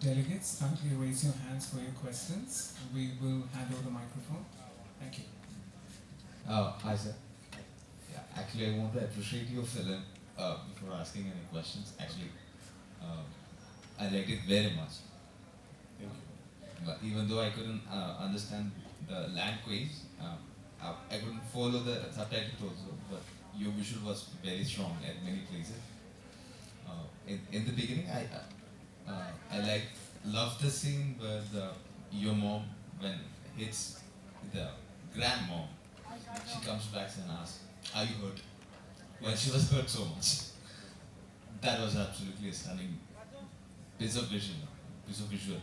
Delegates, kindly raise your hands for your questions. We will hand over the microphone. Thank you. Hi sir. Yeah, actually I want to appreciate your film before asking any questions. Actually, uh, I liked it very much. Thank you. But even though I couldn't understand the language, I couldn't follow the subtitles also. But your visual was very strong at many places. In the beginning, I love the scene where your mom when hits the grandmom, she comes back and asks, "Are you hurt?" When she was hurt so much. That was absolutely a stunning piece of vision, piece of visual.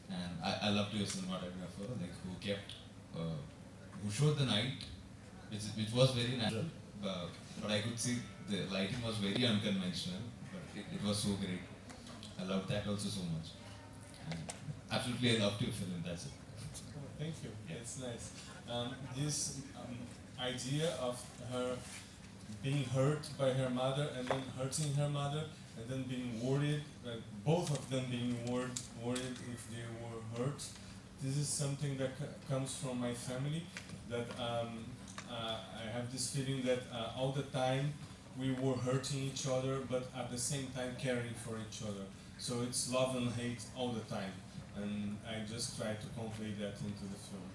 And I loved your cinematographer, like who showed the night, which was very natural, but I could see the lighting was very unconventional, but it was so great. I loved that also so much. And absolutely, I loved your film. That's it. Oh, thank you. Yeah, it's nice. This idea of her being hurt by her mother and then hurting her mother and then being worried, both of them being worried if they were hurt. This is something that comes from my family. That I have this feeling that all the time we were hurting each other, but at the same time caring for each other. So it's love and hate all the time, and I just try to convey that into the film.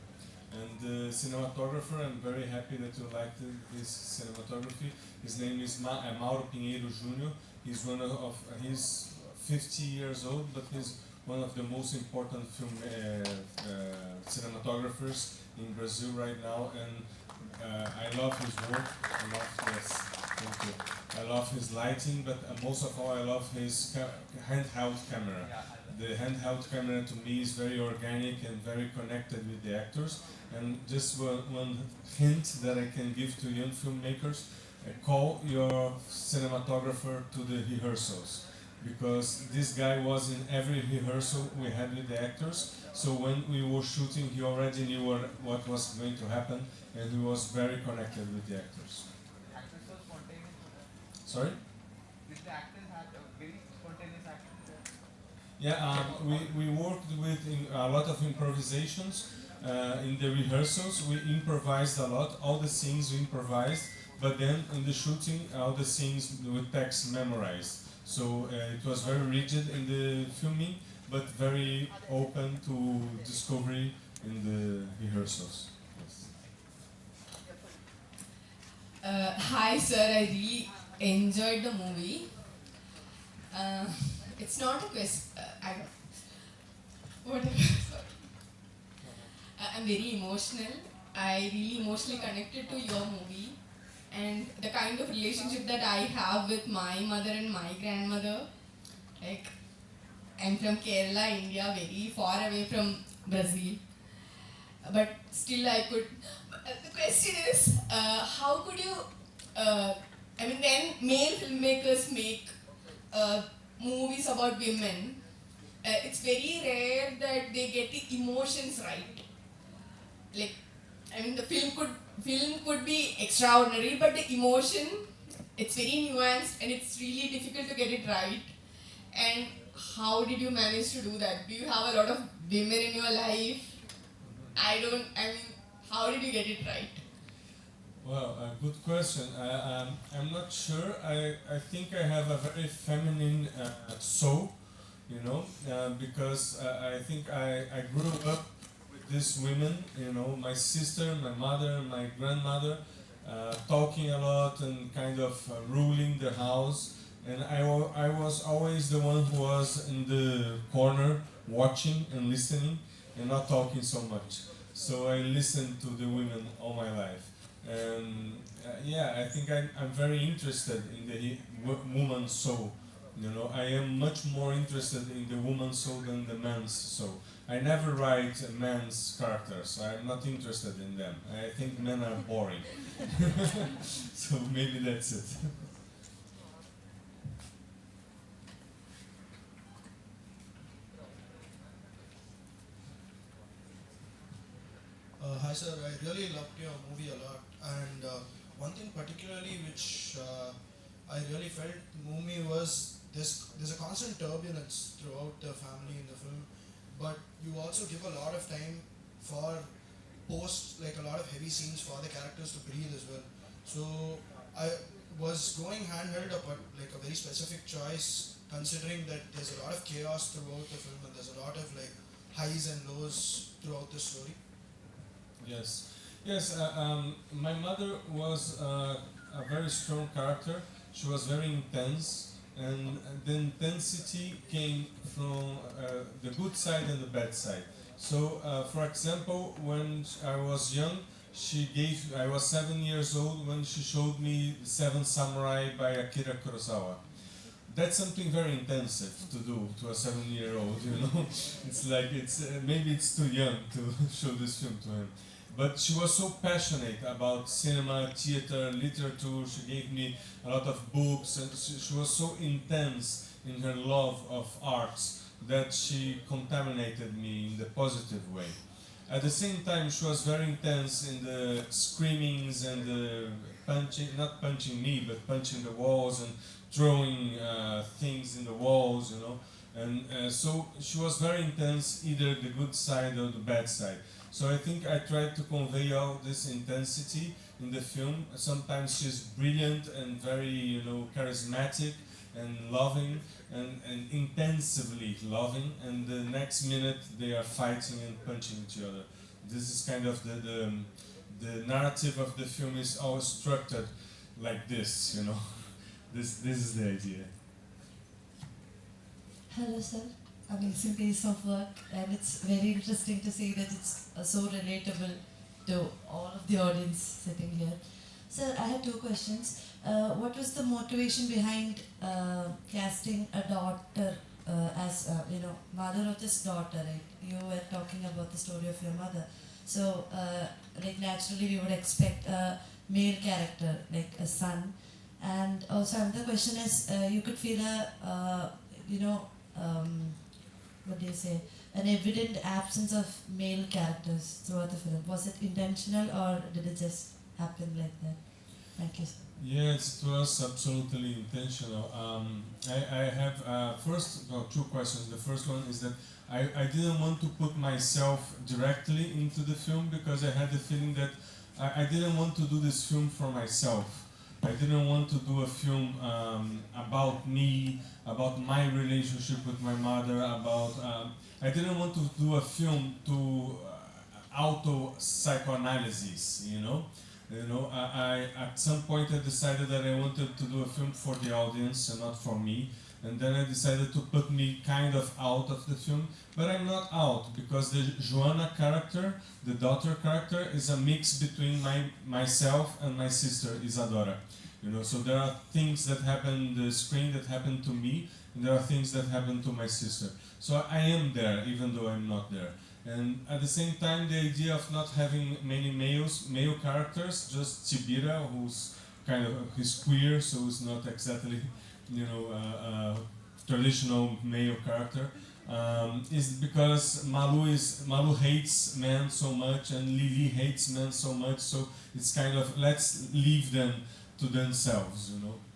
And the cinematographer, I'm very happy that you liked his cinematography. His name is Mauro Pinheiro Jr. He's he's 50 years old, but he's one of the most important film cinematographers in Brazil right now. And I love his work. I love this. Thank you. I love his lighting, but most of all, I love his handheld camera. The handheld camera to me is very organic and very connected with the actors. And just one hint that I can give to young filmmakers, call your cinematographer to the rehearsals. Because this guy was in every rehearsal we had with the actors, so when we were shooting he already knew what was going to happen, and he was very connected with the actors. Actors were spontaneous. Sorry? Did the actors have a very spontaneous acting? Yeah, we worked with a lot of improvisations. In the rehearsals, we improvised a lot. All the scenes we improvised, but then in the shooting, all the scenes with text memorized. So it was very rigid in the filming, but very open to discovery in the rehearsals. Yes. Hi, sir. I really enjoyed the movie. Uh, it's not a question. I don't. Whatever. Sorry. I'm very emotional. I really emotionally connected to your movie, and the kind of relationship that I have with my mother and my grandmother. Like, I'm from Kerala, India, very far away from Brazil. But still, I could. The question is, how could you? I mean, when male filmmakers make movies about women, it's very rare that they get the emotions right. Like, I mean, the film could be extraordinary, but the emotion, it's very nuanced and it's really difficult to get it right. And how did you manage to do that? Do you have a lot of women in your life? I mean, how did you get it right? Well, a good question. I'm not sure. I think I have a very feminine soul, because I think I grew up with these women, my sister, my mother, my grandmother, talking a lot and kind of ruling the house. And I was always the one who was in the corner watching and listening and not talking so much. So I listened to the women all my life. And yeah, I think I'm very interested in the woman's soul. I am much more interested in the woman's soul than the man's soul. I never write men's characters. I'm not interested in them. I think men are boring. So maybe that's it. Hi sir, I really loved your movie a lot, and one thing particularly which I really felt moved me was there's a constant turbulence throughout the family in the film, but you also give a lot of time for like a lot of heavy scenes for the characters to breathe as well. So I was going handheld but like a very specific choice, considering that there's a lot of chaos throughout the film and there's a lot of like highs and lows throughout the story. Yes, yes. My mother was a very strong character. She was very intense, and the intensity came from the good side and the bad side. So, for example, when I was young, I was 7 years old when she showed me Seven Samurai by Akira Kurosawa. That's something very intensive to do to a 7-year-old, you know. It's like maybe it's too young to show this film to him. But she was so passionate about cinema, theater, literature. She gave me a lot of books, and she was so intense in her love of arts that she contaminated me in the positive way. At the same time, she was very intense in the screamings and the punching, not punching me, but punching the walls and throwing things in the walls, you know. And so she was very intense, either the good side or the bad side. So I think I tried to convey all this intensity in the film. Sometimes she's brilliant and very, you know, charismatic and loving and intensively loving, and the next minute they are fighting and punching each other. This is kind of the narrative of the film is always structured like this, you know. This is the idea. Hello, sir. Amazing piece of work, and it's very interesting to see that it's so relatable to all of the audience sitting here. Sir, I have two questions. What was the motivation behind casting a daughter as, mother of this daughter? Right? You were talking about the story of your mother. So, like naturally, we would expect a male character, like a son. And also, another question is, you could feel what do you say, an evident absence of male characters throughout the film. Was it intentional or did it just happen like that? Thank you, sir. Yes, it was absolutely intentional. I have two questions. The first one is that I didn't want to put myself directly into the film because I had the feeling that I didn't want to do this film for myself. I didn't want to do a film about me, about my relationship with my mother, I didn't want to do a film to auto-psychoanalysis, you know? I at some point I decided that I wanted to do a film for the audience and not for me. And then I decided to put me kind of out of the film, but I'm not out because the Joanna character, the daughter character, is a mix between myself and my sister Isadora. So there are things that happen on the screen that happen to me, and there are things that happen to my sister. So I am there, even though I'm not there. And at the same time, the idea of not having many male characters, just Chibira, he's queer, so he's not exactly traditional male character, is because Malu hates men so much and Lily hates men so much, so it's kind of, let's leave them to themselves,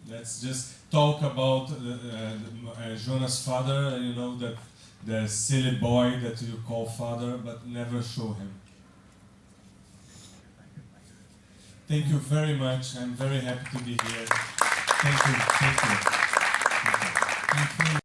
Let's just talk about Jonah's father, that the silly boy that you call father, but never show him. Thank you very much. I'm very happy to be here. Thank you. Thank you. Thank you.